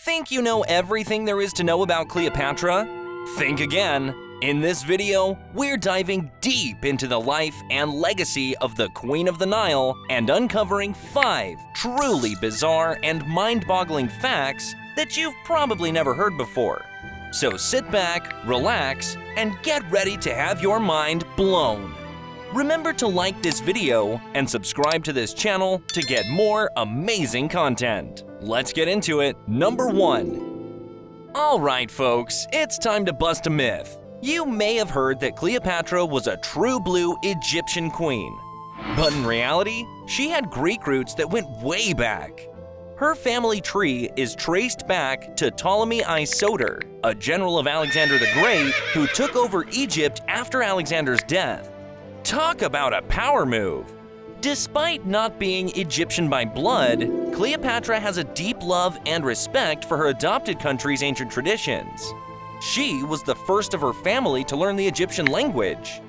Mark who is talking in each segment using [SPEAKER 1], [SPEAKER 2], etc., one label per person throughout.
[SPEAKER 1] Think you know everything there is to know about Cleopatra? Think again. In this video, we're diving deep into the life and legacy of the Queen of the Nile and uncovering 5 truly bizarre and mind-boggling facts that you've probably never heard before. So sit back, relax, and get ready to have your mind blown. Remember to like this video and subscribe to this channel to get more amazing content. Let's get into it. Number 1. Alright folks, it's time to bust a myth. You may have heard that Cleopatra was a true blue Egyptian queen. But in reality, she had Greek roots that went way back. Her family tree is traced back to Ptolemy I Soter, a general of Alexander the Great who took over Egypt after Alexander's death. Talk about a power move! Despite not being Egyptian by blood, Cleopatra has a deep love and respect for her adopted country's ancient traditions. She was the first of her family to learn the Egyptian language.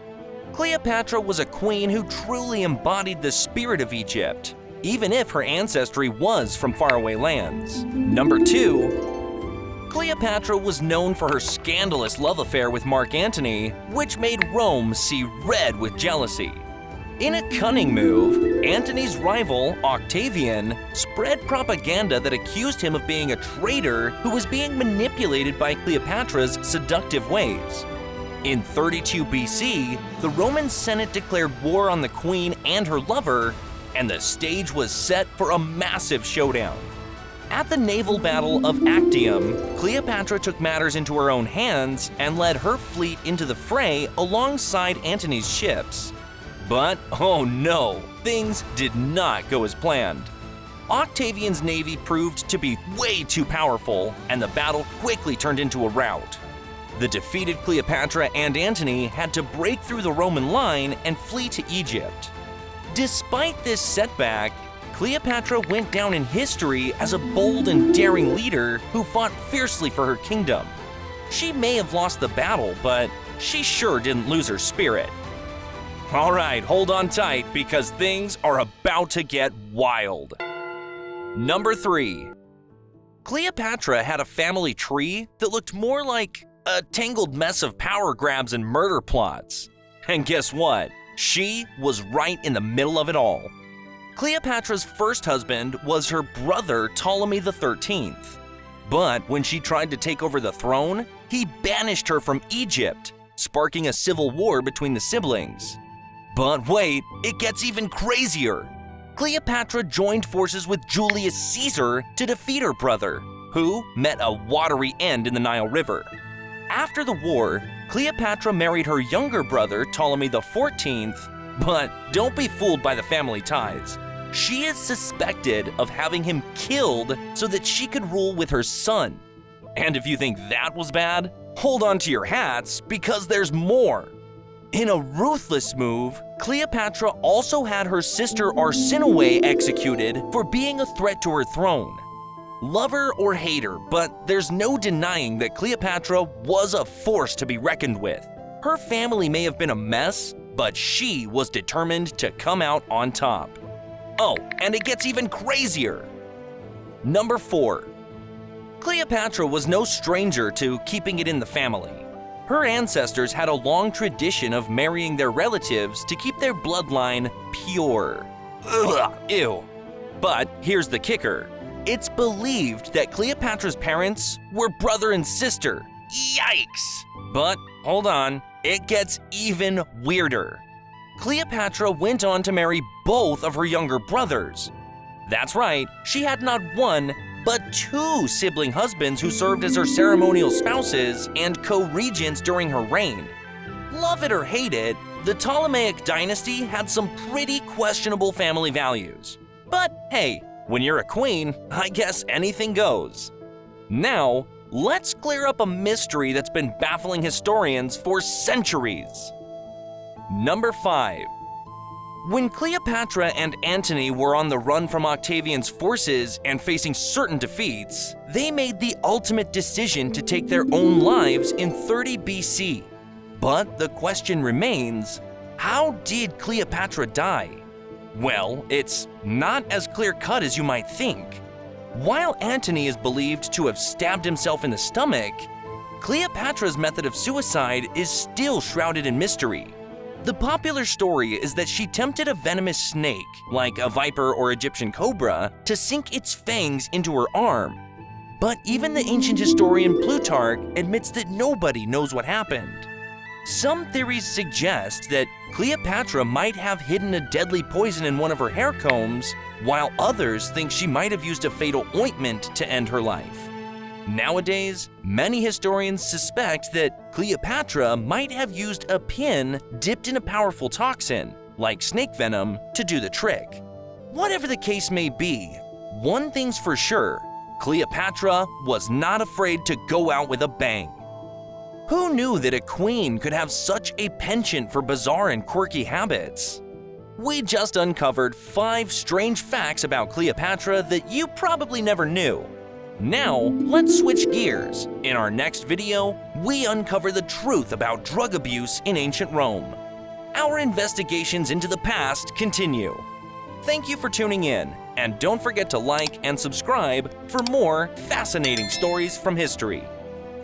[SPEAKER 1] Cleopatra was a queen who truly embodied the spirit of Egypt, even if her ancestry was from faraway lands. Number 2. Cleopatra was known for her scandalous love affair with Mark Antony, which made Rome see red with jealousy. In a cunning move, Antony's rival, Octavian, spread propaganda that accused him of being a traitor who was being manipulated by Cleopatra's seductive ways. In 32 BC, the Roman Senate declared war on the queen and her lover, and the stage was set for a massive showdown. At the naval battle of Actium, Cleopatra took matters into her own hands and led her fleet into the fray alongside Antony's ships. But, oh no, things did not go as planned. Octavian's navy proved to be way too powerful, and the battle quickly turned into a rout. The defeated Cleopatra and Antony had to break through the Roman line and flee to Egypt. Despite this setback, Cleopatra went down in history as a bold and daring leader who fought fiercely for her kingdom. She may have lost the battle, but she sure didn't lose her spirit. Alright, hold on tight because things are about to get wild. Number 3. Cleopatra had a family tree that looked more like a tangled mess of power grabs and murder plots. And guess what? She was right in the middle of it all. Cleopatra's first husband was her brother Ptolemy XIII. But when she tried to take over the throne, he banished her from Egypt, sparking a civil war between the siblings. But wait, it gets even crazier. Cleopatra joined forces with Julius Caesar to defeat her brother, who met a watery end in the Nile River. After the war, Cleopatra married her younger brother Ptolemy XIV, but don't be fooled by the family ties. She is suspected of having him killed so that she could rule with her son. And if you think that was bad, hold on to your hats because there's more. In a ruthless move, Cleopatra also had her sister Arsinoe executed for being a threat to her throne. Love her or hate her, but there's no denying that Cleopatra was a force to be reckoned with. Her family may have been a mess, but she was determined to come out on top. Oh, and it gets even crazier. Number 4. Cleopatra was no stranger to keeping it in the family. Her ancestors had a long tradition of marrying their relatives to keep their bloodline pure. Ugh, ew. But here's the kicker. It's believed that Cleopatra's parents were brother and sister. Yikes! But hold on, it gets even weirder. Cleopatra went on to marry both of her younger brothers. That's right, she had not one, but 2 sibling husbands who served as her ceremonial spouses and co-regents during her reign. Love it or hate it, the Ptolemaic dynasty had some pretty questionable family values. But hey, when you're a queen, I guess anything goes. Now, let's clear up a mystery that's been baffling historians for centuries. Number 5. When Cleopatra and Antony were on the run from Octavian's forces and facing certain defeats, they made the ultimate decision to take their own lives in 30 BC. But the question remains, how did Cleopatra die? Well, it's not as clear-cut as you might think. While Antony is believed to have stabbed himself in the stomach, Cleopatra's method of suicide is still shrouded in mystery. The popular story is that she tempted a venomous snake, like a viper or Egyptian cobra, to sink its fangs into her arm. But even the ancient historian Plutarch admits that nobody knows what happened. Some theories suggest that Cleopatra might have hidden a deadly poison in one of her hair combs, while others think she might have used a fatal ointment to end her life. Nowadays, many historians suspect that Cleopatra might have used a pin dipped in a powerful toxin, like snake venom, to do the trick. Whatever the case may be, one thing's for sure: Cleopatra was not afraid to go out with a bang. Who knew that a queen could have such a penchant for bizarre and quirky habits? We just uncovered 5 strange facts about Cleopatra that you probably never knew. Now, let's switch gears. In our next video, we uncover the truth about drug abuse in ancient Rome. Our investigations into the past continue. Thank you for tuning in, and don't forget to like and subscribe for more fascinating stories from history.